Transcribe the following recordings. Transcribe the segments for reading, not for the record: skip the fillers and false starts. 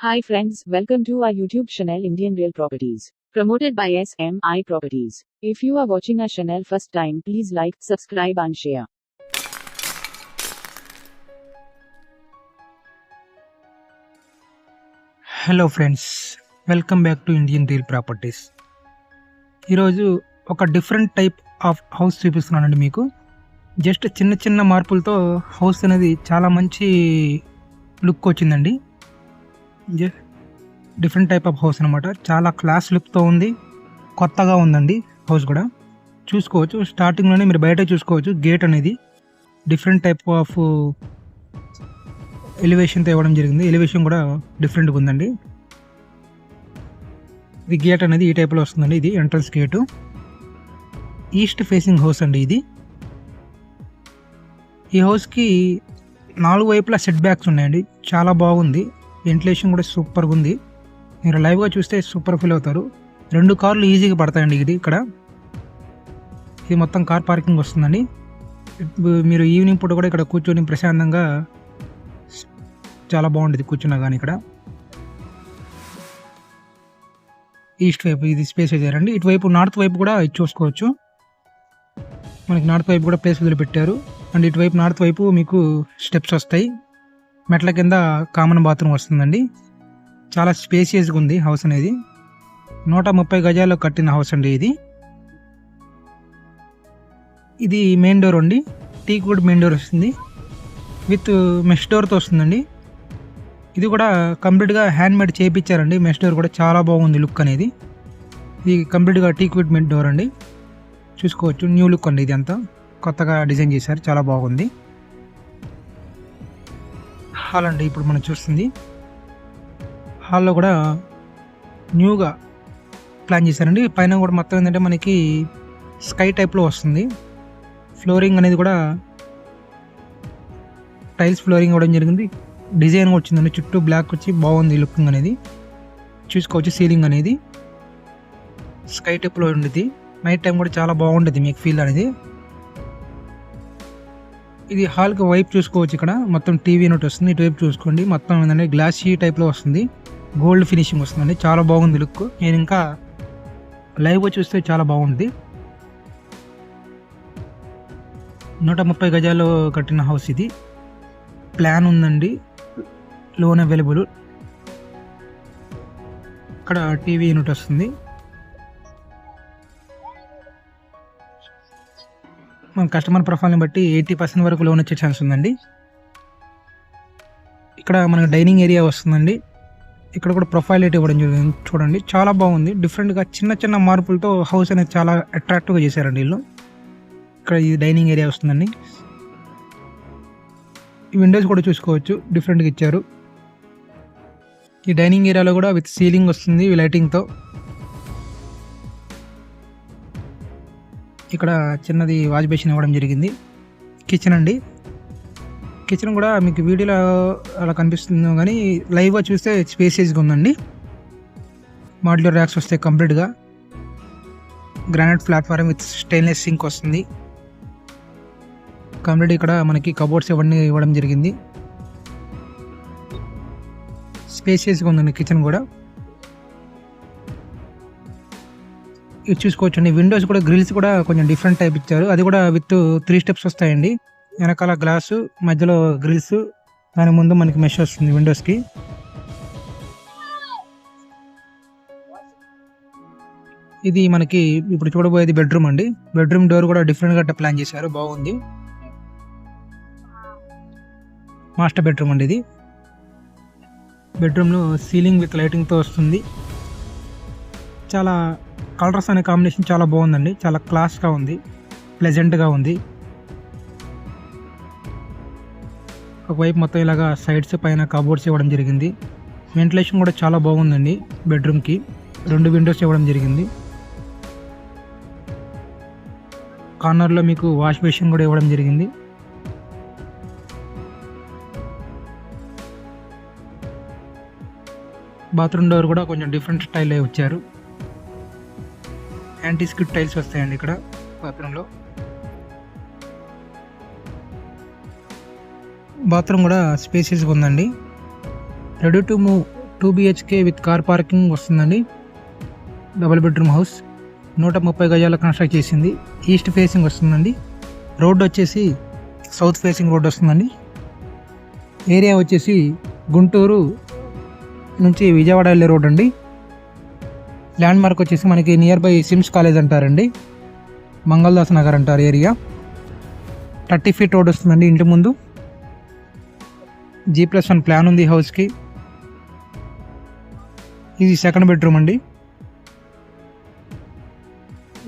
Hi friends, welcome to our YouTube channel Indian Real Properties, promoted by SMI Properties. If you are watching our channel first time, please like, subscribe and share. Hello friends, welcome back to Indian real properties. ఈరోజు ఒక different type of house చూపిస్తున్నానండి మీకు. Just చిన్న చిన్న మార్పులతో house అనేది చాలా మంచి లుక్ వచ్చిందండి. డిఫరెంట్ టైప్ ఆఫ్ హౌస్ అనమాట. చాలా క్లాస్ లుక్తో ఉంది, కొత్తగా ఉందండి హౌస్ కూడా. చూసుకోవచ్చు, స్టార్టింగ్లోనే మీరు బయట చూసుకోవచ్చు గేట్ అనేది డిఫరెంట్ టైప్ ఆఫ్ ఎలివేషన్తో ఇవ్వడం జరిగింది. ఎలివేషన్ కూడా డిఫరెంట్గా ఉందండి. ఇది గేట్ అనేది ఈ టైప్లో వస్తుందండి. ఇది entrance gate, east facing house అండి ఇది. ఈ హౌస్కి 4 వైపులా సెట్ బ్యాక్స్ ఉన్నాయండి. చాలా బాగుంది, వెంటిలేషన్ కూడా సూపర్గా ఉంది. మీరు లైవ్గా చూస్తే సూపర్ ఫీల్ అవుతారు. 2 కార్లు ఈజీగా పడతాయండి. ఇక్కడ ఇది మొత్తం కార్ పార్కింగ్ వస్తుందండి. మీరు ఈవినింగ్ పూట కూడా ఇక్కడ కూర్చొని ప్రశాంతంగా చాలా బాగుంటుంది కూర్చున్నా కానీ. ఇక్కడ ఈస్ట్ వైపు ఇది స్పేస్ వేసారండి. ఇటువైపు నార్త్ వైపు కూడా ఇది చూసుకోవచ్చు. మనకి నార్త్ వైపు కూడా ప్లేస్ వదిలిపెట్టారు. అండ్ ఇటువైపు నార్త్ వైపు మీకు స్టెప్స్ వస్తాయి. మెట్ల కింద కామన్ బాత్రూమ్ వస్తుందండి. చాలా స్పేసియస్గా ఉంది హౌస్ అనేది. 130 గజాల్లో కట్టిన హౌస్ అండి ఇది. ఇది మెయిన్ డోర్ అండి. టీక్ వుడ్ మెయిన్ డోర్ వస్తుంది, విత్ మెష్ డోర్తో వస్తుందండి. ఇది కూడా కంప్లీట్గా హ్యాండ్ మేడ్ చేయించారండి. మెష్ డోర్ కూడా చాలా బాగుంది లుక్ అనేది. ఇది కంప్లీట్గా టీక్ వుడ్ మెయిన్ డోర్ అండి. చూసుకోవచ్చు, న్యూ లుక్ అండి. ఇది అంతా కొత్తగా డిజైన్ చేశారు, చాలా బాగుంది. హాల్ అండి ఇప్పుడు మనం చూస్తుంది. హాల్లో కూడా న్యూగా ప్లాన్ చేశారండి. పైన కూడా మొత్తం ఏంటంటే మనకి స్కై టైప్లో వస్తుంది. ఫ్లోరింగ్ అనేది కూడా టైల్స్ ఫ్లోరింగ్ ఇవ్వడం జరిగింది. డిజైన్ వచ్చిందండి, చుట్టూ బ్లాక్ వచ్చి బాగుంది లుకింగ్ అనేది. చూసుకోవచ్చు, సీలింగ్ అనేది స్కై టైప్లో ఉండేది. నైట్ టైం కూడా చాలా బాగుంటుంది మీకు ఫీల్ అనేది. ఇది హాల్కి వైపు చూసుకోవచ్చు. ఇక్కడ మొత్తం టీవీ యూనిట్ వస్తుంది. ఇటువైపు చూసుకోండి, మొత్తం ఏంటంటే గ్లాసీ టైప్లో వస్తుంది, గోల్డ్ ఫినిషింగ్ వస్తుందండి. చాలా బాగుంది లుక్. నేను ఇంకా లైవ్గా చూస్తే చాలా బాగుంది. 130 గజాల్లో కట్టిన హౌస్ ఇది. ప్లాన్ ఉందండి, లోన్ అవైలబుల్. ఇక్కడ టీవీ యూనిట్ వస్తుంది. మన కస్టమర్ ప్రొఫైల్ని బట్టి 80% వరకు లోన్ వచ్చే ఛాన్స్ ఉందండి. ఇక్కడ మనకు డైనింగ్ ఏరియా వస్తుందండి. ఇక్కడ కూడా ప్రొఫైల్ అయితే ఇవ్వడం జరిగింది. చూడండి, చాలా బాగుంది. డిఫరెంట్గా చిన్న చిన్న మార్పులతో హౌస్ అనేది చాలా అట్రాక్టివ్గా చేశారండి వీళ్ళు. ఇక్కడ ఇది డైనింగ్ ఏరియా వస్తుందండి. ఈ విండోస్ కూడా చూసుకోవచ్చు, డిఫరెంట్గా ఇచ్చారు. ఈ డైనింగ్ ఏరియాలో కూడా విత్ సీలింగ్ వస్తుంది లైటింగ్తో. ఇక్కడ చిన్నది వాష్ బేసిన్ ఇవ్వడం జరిగింది. కిచెన్ అండి. కిచెన్ కూడా మీకు వీడియోలో అలా కనిపిస్తుందో కానీ లైవ్గా చూస్తే స్పేసియస్గా ఉందండి. మాడ్యులర్ ర్యాక్స్ వస్తాయి కంప్లీట్గా. Granite platform with stainless sync వస్తుంది. కంప్లీట్ ఇక్కడ మనకి కబోర్డ్స్ ఇవన్నీ ఇవ్వడం జరిగింది. స్పేసియస్గా ఉందండి కిచెన్ కూడా. ఇది చూసుకోవచ్చండి. విండోస్ కూడా, గ్రిల్స్ కూడా కొంచెం డిఫరెంట్ టైప్ ఇచ్చారు. అది కూడా విత్ 3 స్టెప్స్ వస్తాయండి. వెనకాల గ్లాసు, మధ్యలో గ్రిల్స్, దాని ముందు మనకి మెష్ వస్తుంది విండోస్కి. ఇది మనకి ఇప్పుడు చూడబోయేది బెడ్రూమ్ అండి. బెడ్రూమ్ డోర్ కూడా డిఫరెంట్గా ప్లాన్ చేశారు, బాగుంది. మాస్టర్ బెడ్రూమ్ అండి ఇది. బెడ్రూమ్లో సీలింగ్ విత్ లైటింగ్తో వస్తుంది. చాలా కలర్స్ అనే కాంబినేషన్ చాలా బాగుందండి. చాలా క్లాస్గా ఉంది, ప్లెజెంట్గా ఉంది. ఒకవైపు మొత్తం ఇలాగా సైడ్స్ పైన కబోర్డ్స్ ఇవ్వడం జరిగింది. వెంటిలేషన్ కూడా చాలా బాగుందండి. బెడ్రూమ్కి 2 విండోస్ ఇవ్వడం జరిగింది. కార్నర్లో మీకు వాష్ బేసిన్ కూడా ఇవ్వడం జరిగింది. బాత్రూమ్ డోర్ కూడా కొంచెం డిఫరెంట్ స్టైల్లో వచ్చారు. యాంటీ స్కిడ్ టైల్స్ వస్తాయండి ఇక్కడ బాత్రూంలో. బాత్రూమ్ కూడా స్పేసియస్గా ఉందండి. Ready to move 2 BHK with car parking వస్తుందండి. డబుల్ బెడ్రూమ్ హౌస్ 130 గజాల కన్స్ట్రక్ట్ చేసింది. ఈస్ట్ ఫేసింగ్ వస్తుందండి. రోడ్ వచ్చేసి సౌత్ ఫేసింగ్ రోడ్ వస్తుందండి. ఏరియా వచ్చేసి గుంటూరు నుంచి విజయవాడ వెళ్ళే రోడ్ అండి. ల్యాండ్ మార్క్ వచ్చేసి మనకి నియర్ బై సిమ్స్ కాలేజ్ అంటారండి, మంగళదాస్ నగర్ అంటారు ఏరియా. 30 ఫీట్ రోడ్ వస్తుందండి ఇంటి ముందు. G+1 ప్లాన్ ఉంది హౌస్కి. ఇది సెకండ్ బెడ్రూమ్ అండి.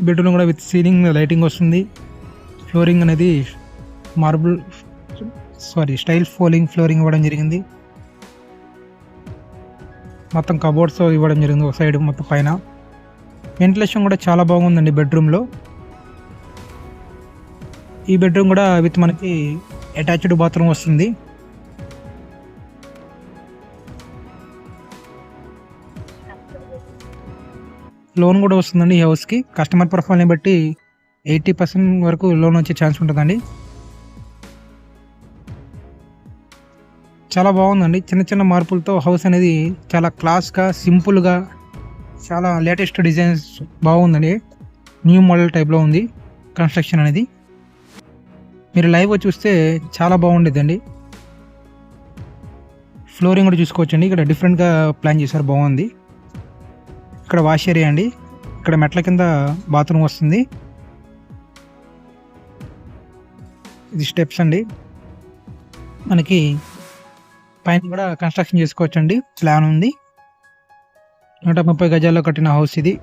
బెడ్రూమ్ కూడా విత్ సీలింగ్ లైటింగ్ వస్తుంది. ఫ్లోరింగ్ అనేది స్టైల్ ఫ్లోరింగ్ ఇవ్వడం జరిగింది. మొత్తం కబోర్డ్స్ ఇవ్వడం జరిగింది ఒక సైడ్ మొత్తం పైన. వెంటిలేషన్ కూడా చాలా బాగుందండి బెడ్రూమ్లో. ఈ బెడ్రూమ్ కూడా విత్ మనకి అటాచ్డ్ బాత్రూమ్ వస్తుంది. లోన్ కూడా వస్తుందండి ఈ హౌస్కి. కస్టమర్ ప్రొఫైల్ని బట్టి 80% వరకు లోన్ వచ్చే ఛాన్స్ ఉంటుందండి. చాలా బాగుందండి. చిన్న చిన్న మార్పులతో హౌస్ అనేది చాలా క్లాస్గా, సింపుల్గా, చాలా లేటెస్ట్ డిజైన్స్ బాగుందండి. న్యూ మోడల్ టైప్లో ఉంది కన్స్ట్రక్షన్ అనేది. మీరు లైవ్ చూస్తే చాలా బాగుండేదండి. ఫ్లోరింగ్ కూడా చూసుకోవచ్చండి. ఇక్కడ డిఫరెంట్గా ప్లాన్ చేశారు, బాగుంది. ఇక్కడ వాష్ ఏరియా అండి. ఇక్కడ మెట్ల కింద బాత్రూమ్ వస్తుంది. ఇది స్టెప్స్ అండి. మనకి పైన కూడా కన్స్ట్రక్షన్ చేసుకోవచ్చండి, ప్లాన్ ఉంది. 130 గజాల్లో కట్టిన హౌస్ ఇది.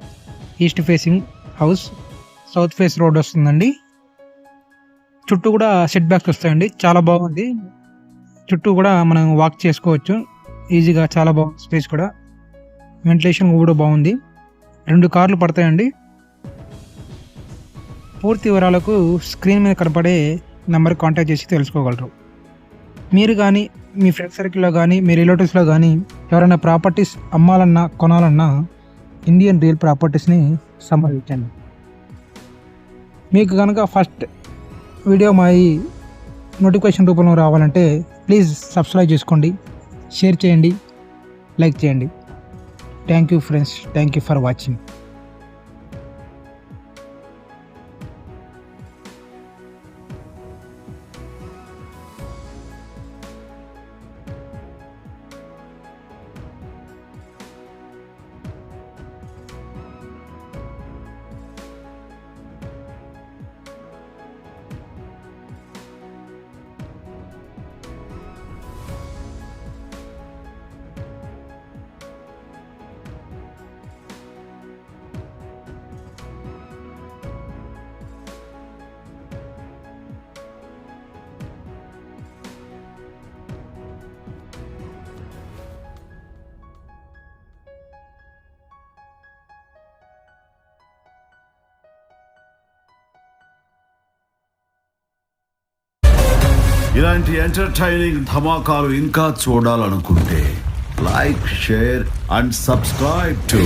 East facing house, south face road వస్తుందండి. చుట్టూ కూడా సెట్ బ్యాక్స్ వస్తాయండి. చాలా బాగుంది. చుట్టూ కూడా మనం వాక్ చేసుకోవచ్చు ఈజీగా. చాలా బాగుంది స్పేస్ కూడా. వెంటిలేషన్ కూడా బాగుంది. 2 కార్లు పడతాయండి. పూర్తి వివరాలకు స్క్రీన్ మీద కనపడే నెంబర్కి కాంటాక్ట్ చేసి తెలుసుకోగలరు. మీరు కానీ, మీ ఫ్రెండ్ సర్కిల్లో కానీ, మీ రిలేటివ్స్లో కానీ ఎవరైనా ప్రాపర్టీస్ అమ్మాలన్నా, కొనాలన్నా ఇండియన్ రియల్ ప్రాపర్టీస్ని సంప్రదించండి. మీకు కనుక ఫస్ట్ వీడియో మా నోటిఫికేషన్ రూపంలో రావాలంటే ప్లీజ్ సబ్స్క్రైబ్ చేసుకోండి, షేర్ చేయండి, లైక్ చేయండి. Thank you friends. Thank you for watching. ఇలాంటి ఎంటర్టైనింగ్ ధమాకాలు ఇంకా చూడాలనుకుంటే like, share and subscribe to